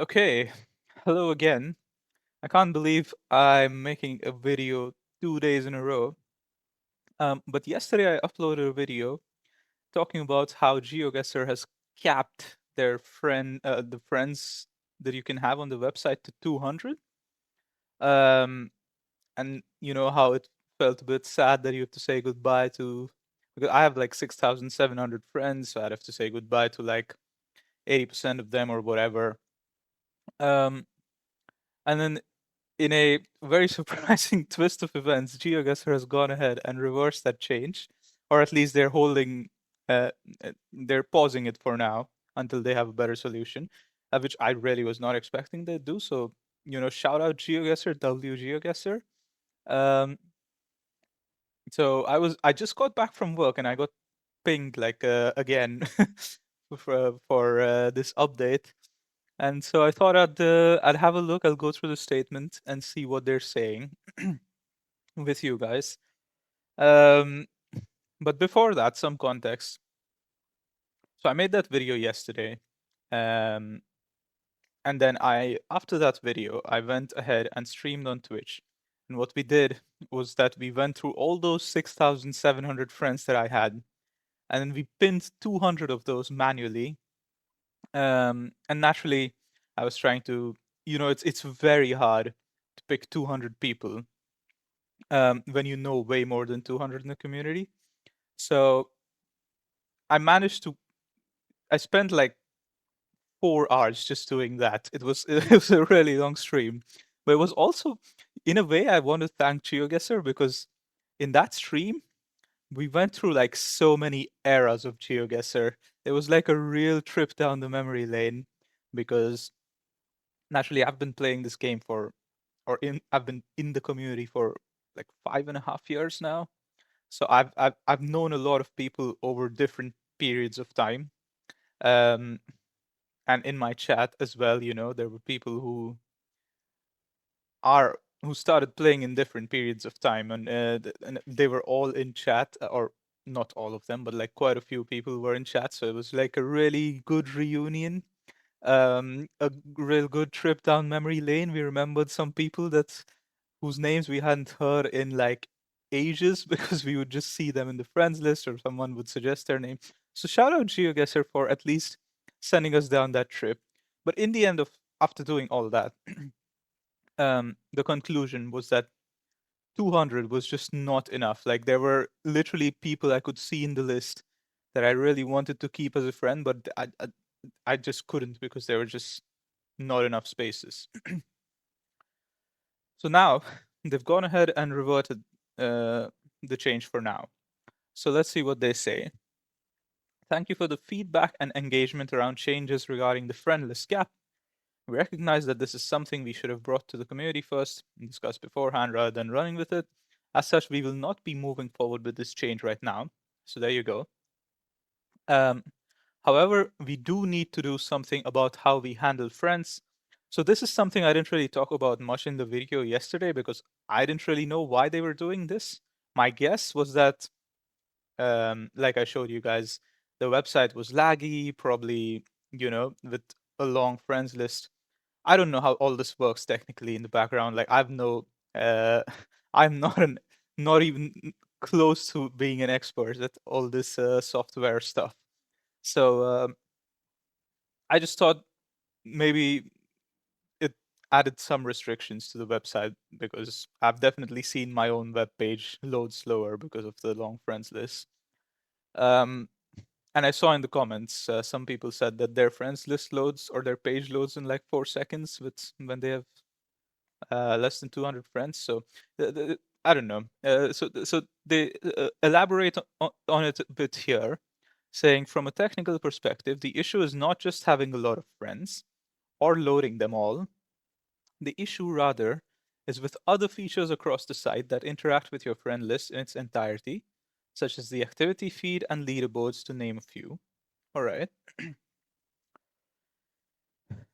Okay, hello again. I can't believe I'm making a video 2 days in a row. But yesterday I uploaded a video talking about how GeoGuessr has capped the friends that you can have on the website to 200. Um, and you know how it felt a bit sad that you have to say goodbye to, because I have like 6,700 friends, so I'd have to say goodbye to like 80% of them or whatever. Um, and then in a very surprising twist of events, GeoGuessr has gone ahead and reversed that change, or at least uh, they're pausing it for now until they have a better solution, which I really was not expecting they do. So, shout out GeoGuessr, GeoGuessr. Um, I just got back from work and I got pinged like again for this update. And so I thought I'd have a look. I'll go through the statement and see what they're saying with you guys. Um, but before that, some context. So I made that video yesterday, um, and then after that video, I went ahead and streamed on Twitch. And what we did was that we went through all those 6,700 friends that I had, and then we pinned 200 of those manually. And naturally, I was trying to, it's very hard to pick 200 people when you know way more than 200 in the community. So I managed to. I spent like 4 hours just doing that. It was it was a really long stream, but it was also, in a way, I want to thank GeoGuessr because in that stream we went through like so many eras of GeoGuessr. It was like a real trip down the memory lane because naturally I've been playing this game I've been in the community for like 5.5 years now. So I've known a lot of people over different periods of time. Um, and in my chat as well, there were people who started playing in different periods of time, and they were all in chat, or not all of them, but like quite a few people were in chat. So it was like a really good reunion, real good trip down memory lane. We remembered some people that whose names we hadn't heard in like ages because we would just see them in the friends list or someone would suggest their name. So shout out GeoGuessr for at least sending us down that trip. But in the end of after doing all that, the conclusion was that 200 was just not enough. Like there were literally people I could see in the list that I really wanted to keep as a friend, but I just couldn't because there were just not enough spaces. So now they've gone ahead and reverted the change for now. So let's see what they say. Thank you for the feedback and engagement around changes regarding the friend list gap. We recognize that this is something we should have brought to the community first and discussed beforehand rather than running with it. As such, we will not be moving forward with this change right now. So there you go. Um, However, we do need to do something about how we handle friends. So this is something I didn't really talk about much in the video yesterday because I didn't really know why they were doing this. My guess was that, like I showed you guys, the website was laggy, probably, with a long friends list. I don't know how all this works technically in the background. Like I've no, I'm not even close to being an expert at all this software stuff. So I just thought maybe it added some restrictions to the website because I've definitely seen my own web page load slower because of the long friends list. Um, and I saw in the comments some people said that their friends list loads or their page loads in like 4 seconds when they have less than 200 friends. So I don't know. So they elaborate on it a bit here, saying from a technical perspective, the issue is not just having a lot of friends or loading them all. The issue rather is with other features across the site that interact with your friend list in its entirety, such as the activity feed and leaderboards, to name a few. All right.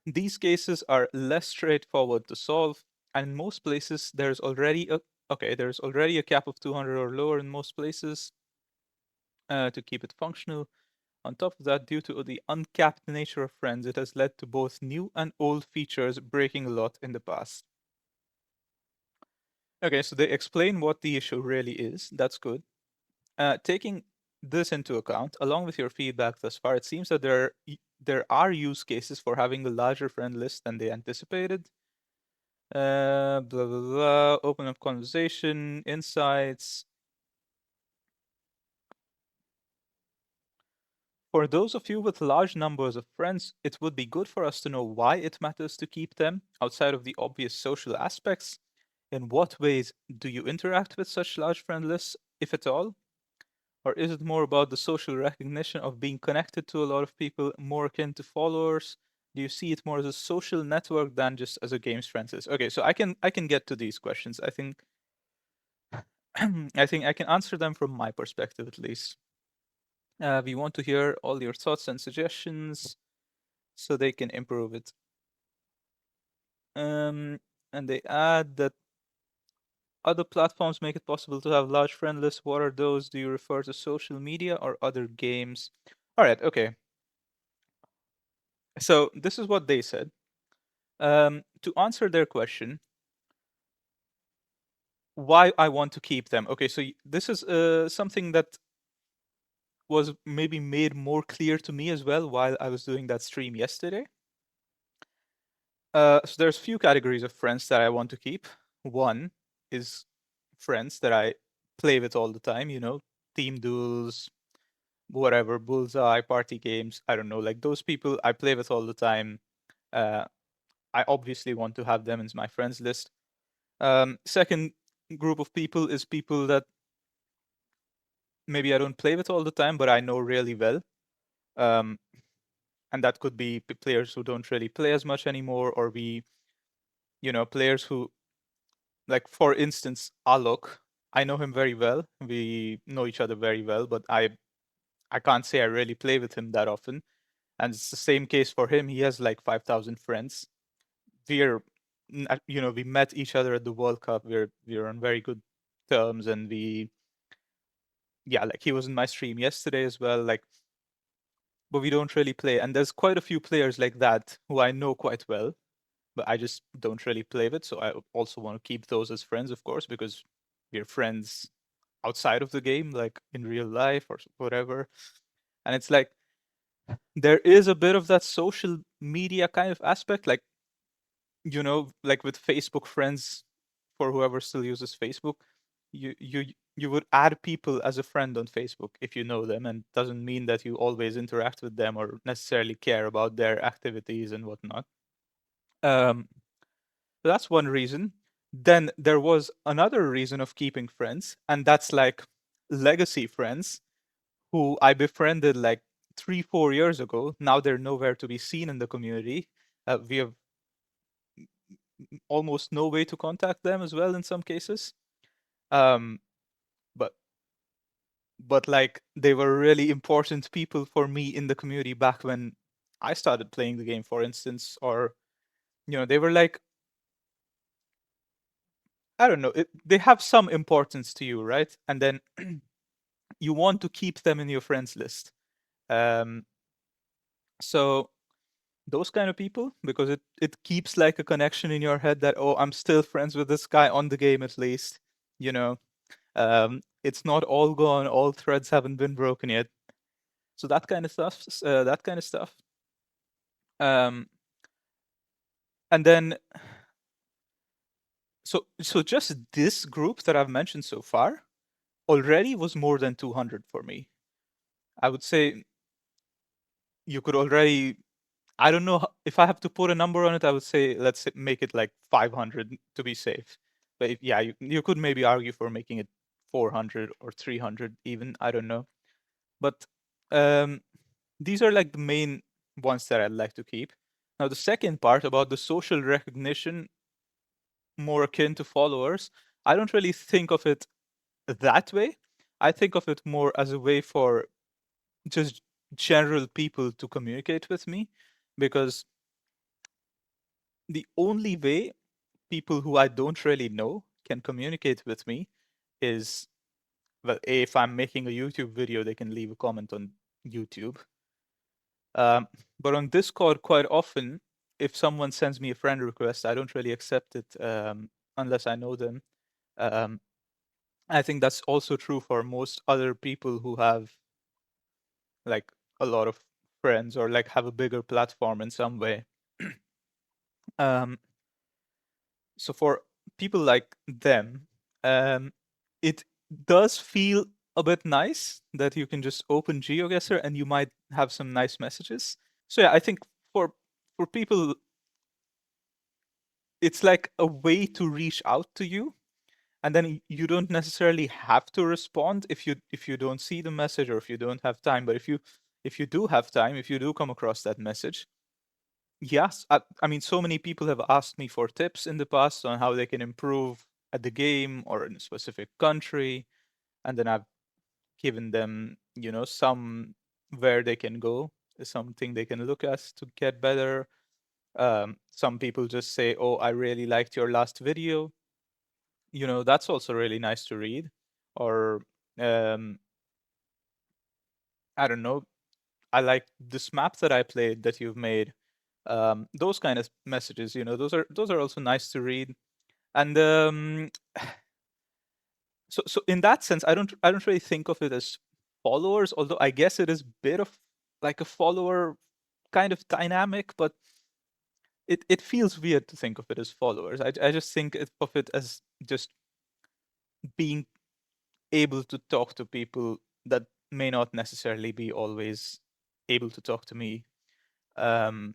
These cases are less straightforward to solve, and in most places there's already a cap of 200 or lower in most places to keep it functional. On top of that, due to the uncapped nature of friends, it has led to both new and old features breaking a lot in the past. Okay, so they explain what the issue really is. That's good. Taking this into account, along with your feedback thus far, it seems that there are use cases for having a larger friend list than they anticipated. Blah blah blah. Open up conversation, insights. For those of you with large numbers of friends, it would be good for us to know why it matters to keep them outside of the obvious social aspects. In what ways do you interact with such large friend lists, if at all? Or is it more about the social recognition of being connected to a lot of people, more akin to followers? Do you see it more as a social network than just as a games friends list? Okay, so I can get to these questions. I think I think I can answer them from my perspective at least. We want to hear all your thoughts and suggestions so they can improve it. Um, and they add that other platforms make it possible to have large friend lists. What are those? Do you refer to social media or other games? All right, okay. So this is what they said. To answer their question, why I want to keep them. Okay, so this is something that was maybe made more clear to me as well while I was doing that stream yesterday. So there's few categories of friends that I want to keep. One is friends that I play with all the time, team duels, whatever, bullseye, party games. I don't know, like those people I play with all the time. Uh, I obviously want to have them in my friends list. Second group of people is people that maybe I don't play with all the time, but I know really well. Um, and that could be players who don't really play as much anymore, or players who, like for instance, Alok. I know him very well. We know each other very well, but I can't say I really play with him that often. And it's the same case for him. He has like 5,000 friends. We're, we met each other at the World Cup. We're on very good terms, and yeah, like he was in my stream yesterday as well. Like, but we don't really play. And there's quite a few players like that who I know quite well, but I just don't really play with. So I also want to keep those as friends, of course, because we're friends outside of the game, like in real life or whatever. And it's like there is a bit of that social media kind of aspect, like like with Facebook friends, for whoever still uses Facebook, you would add people as a friend on Facebook if you know them, and doesn't mean that you always interact with them or necessarily care about their activities and whatnot. Um, so that's one reason. Then there was another reason of keeping friends, and that's like legacy friends who I befriended like 3, 4 years ago. Now they're nowhere to be seen in the community. We have almost no way to contact them as well in some cases. Um, but like they were really important people for me in the community back when I started playing the game, for instance, or they were like, I don't know, they have some importance to you, right? And then you want to keep them in your friends list. Um, so those kind of people, because it keeps like a connection in your head that, oh, I'm still friends with this guy on the game at least, you know. It's not all gone, all threads haven't been broken yet. So that kind of stuff, Um, and then so just this group that I've mentioned so far already was more than 200 for me. I would say you could already, I don't know if I have to put a number on it, I would say make it like 500 to be safe. But yeah, you could maybe argue for making it 400 or 300 even, I don't know. But um these are like the main ones that I'd like to keep. Now the second part about the social recognition, more akin to followers, I don't really think of it that way. I think of it more as a way for just general people to communicate with me, because the only way people who I don't really know can communicate with me is, well, A, if I'm making a YouTube video, they can leave a comment on YouTube. Um, but on Discord, quite often, if someone sends me a friend request, I don't really accept it unless I know them. Um, I think that's also true for most other people who have like a lot of friends or like have a bigger platform in some way. Um, so for people like them, it does feel a bit nice that you can just open GeoGuessr and you might have some nice messages. So yeah, I think for people, it's like a way to reach out to you, and then you don't necessarily have to respond if you don't see the message or if you don't have time. But if you do have time, if you do come across that message, yes, I mean, so many people have asked me for tips in the past on how they can improve at the game or in a specific country, and then I've given them, some where they can go, something they can look at to get better. Some people just say, "Oh, I really liked your last video." That's also really nice to read. Or um, I don't know, I like this map that I played that you've made. Those kind of messages, those are also nice to read. And so in that sense, I don't really think of it as followers, although I guess it is a bit of like a follower kind of dynamic, but it feels weird to think of it as followers. I just think of it as just being able to talk to people that may not necessarily be always able to talk to me. Um,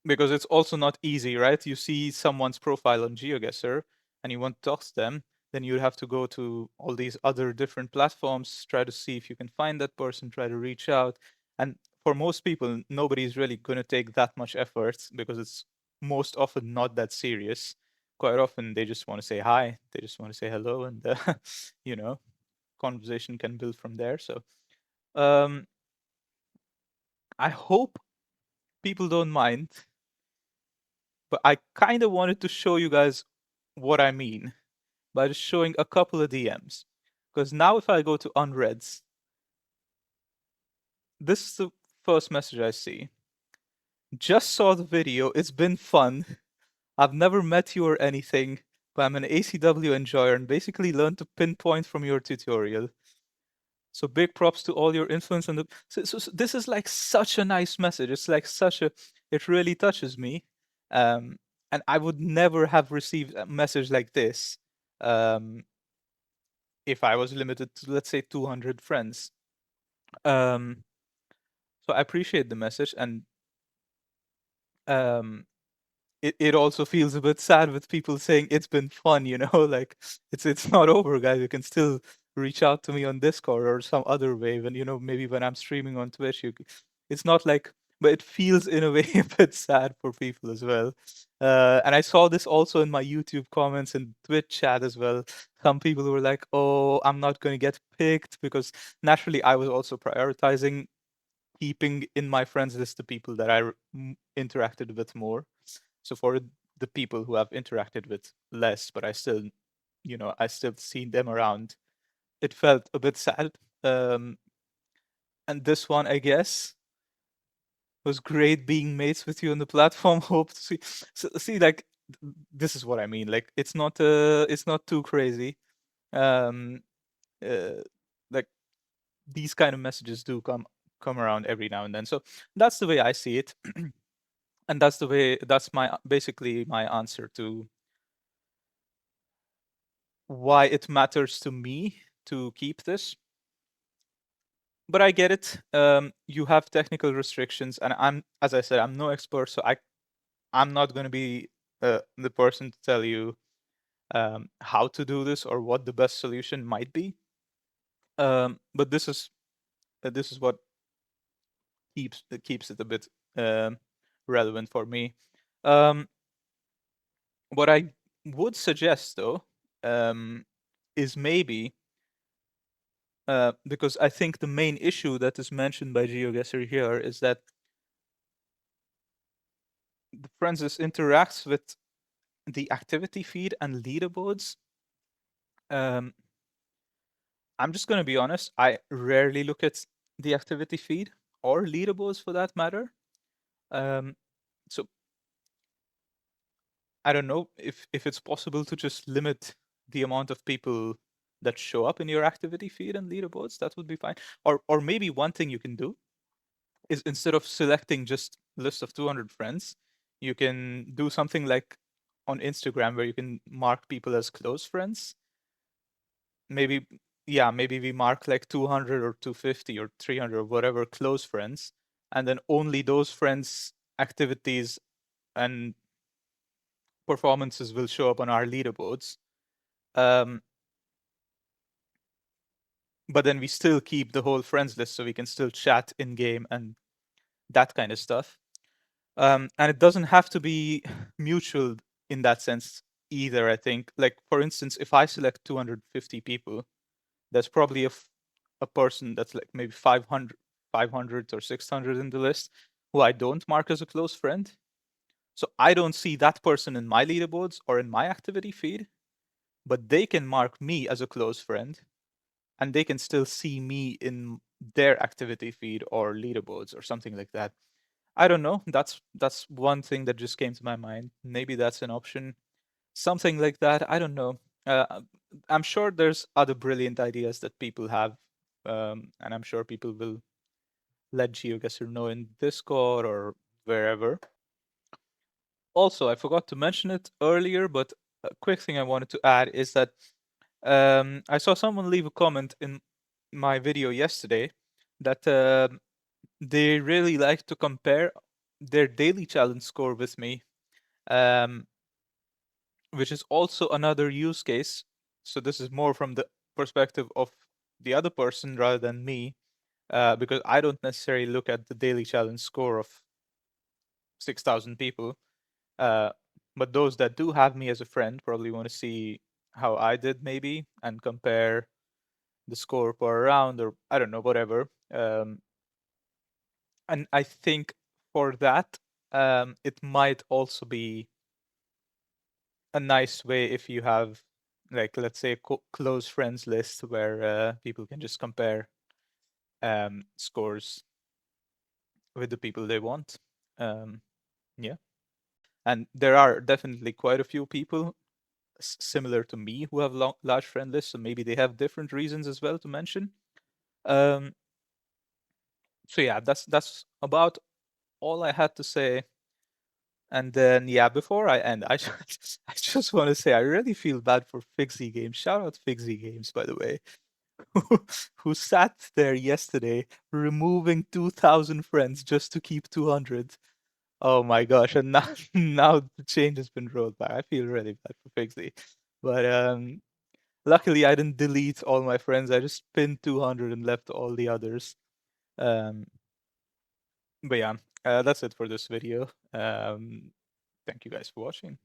because it's also not easy, right? You see someone's profile on GeoGuessr and you want to talk to them, then you have to go to all these other different platforms, try to see if you can find that person, try to reach out. And for most people, nobody's really going to take that much effort because it's most often not that serious. Quite often, they just want to say hi, they just want to say hello, and you know, conversation can build from there. So um, I hope people don't mind, but I kind of wanted to show you guys what I mean by just showing a couple of DMs. Because now, if I go to unreads, this is the first message I see. Just saw the video. It's been fun. I've never met you or anything, but I'm an ACW enjoyer and basically learned to pinpoint from your tutorial. So big props to all your influence and so this is like such a nice message. It's like it really touches me. Um, and I would never have received a message like this um, if I was limited to, let's say, 200 friends. Um, so I appreciate the message, and um, it also feels a bit sad with people saying it's been fun, like it's not over, guys. You can still reach out to me on Discord or some other way, and maybe when I'm streaming on Twitch, it's not like, but it feels in a way a bit sad for people as well. And I saw this also in my YouTube comments and Twitch chat as well. Some people were like, "Oh, I'm not going to get picked," because naturally I was also prioritizing keeping in my friends list the people that I interacted with more. So for the people who I've interacted with less, but I still see them around, it felt a bit sad. Um, and this one, I guess, was great being mates with you on the platform. Hope to see like this is what I mean. Like it's not too crazy. Um, uh, like these kind of messages do come around every now and then. So that's the way I see it. And that's my basically my answer to why it matters to me to keep this. But I get it. You have technical restrictions, and as I said, I'm no expert, so I'm not going to be the person to tell you how to do this or what the best solution might be. But this is what keeps it a bit um, relevant for me. Um, what I would suggest, though, is maybe because I think the main issue that is mentioned by GeoGuessr here is that the Francis interacts with the activity feed and leaderboards. Um, I'm just going to be honest. I rarely look at the activity feed or leaderboards for that matter. Um, so I don't know if it's possible to just limit the amount of people that show up in your activity feed and leaderboards. That would be fine. Or maybe one thing you can do is instead of selecting just list of 200 friends, you can do something like on Instagram where you can mark people as close friends. Maybe yeah, maybe we mark like 200 or 250 or 300 or whatever close friends, and then only those friends activities and performances will show up on our leaderboards. Um, but then we still keep the whole friends list so we can still chat in game and that kind of stuff. And it doesn't have to be mutual in that sense either, I think. Like, for instance, if I select 250 people, there's probably a person that's like maybe 500 or 600 in the list who I don't mark as a close friend. So I don't see that person in my leaderboards or in my activity feed, but they can mark me as a close friend and they can still see me in their activity feed or leaderboards or something like that. I don't know. That's one thing that just came to my mind. Maybe that's an option. Something like that. I don't know. I'm sure there's other brilliant ideas that people have, and I'm sure people will let GeoGuessr know in Discord or wherever. Also, I forgot to mention it earlier, but a quick thing I wanted to add is that I saw someone leave a comment in my video yesterday that they really like to compare their daily challenge score with me, um, which is also another use case. So this is more from the perspective of the other person rather than me, because I don't necessarily look at the daily challenge score of 6,000 people. Uh, but those that do have me as a friend probably want to see how I did maybe and compare the score per round or I don't know, whatever. And I think for that, it might also be a nice way if you have, like, let's say, a close friends list where people can just compare scores with the people they want. Um, yeah. And there are definitely quite a few people similar to me who have large friend lists, so maybe they have different reasons as well to mention. Um, so yeah, that's about all I had to say. And then yeah, before I end, I just want to say I really feel bad for Fixie Games. Shout out Fixie Games, by the way, who, who sat there yesterday removing 2,000 friends just to keep 200. Oh my gosh! And now now the change has been rolled back. I feel really bad for Fixie, but luckily I didn't delete all my friends. I just pinned 200 and left all the others. Um, but yeah, that's it for this video. Thank you guys for watching.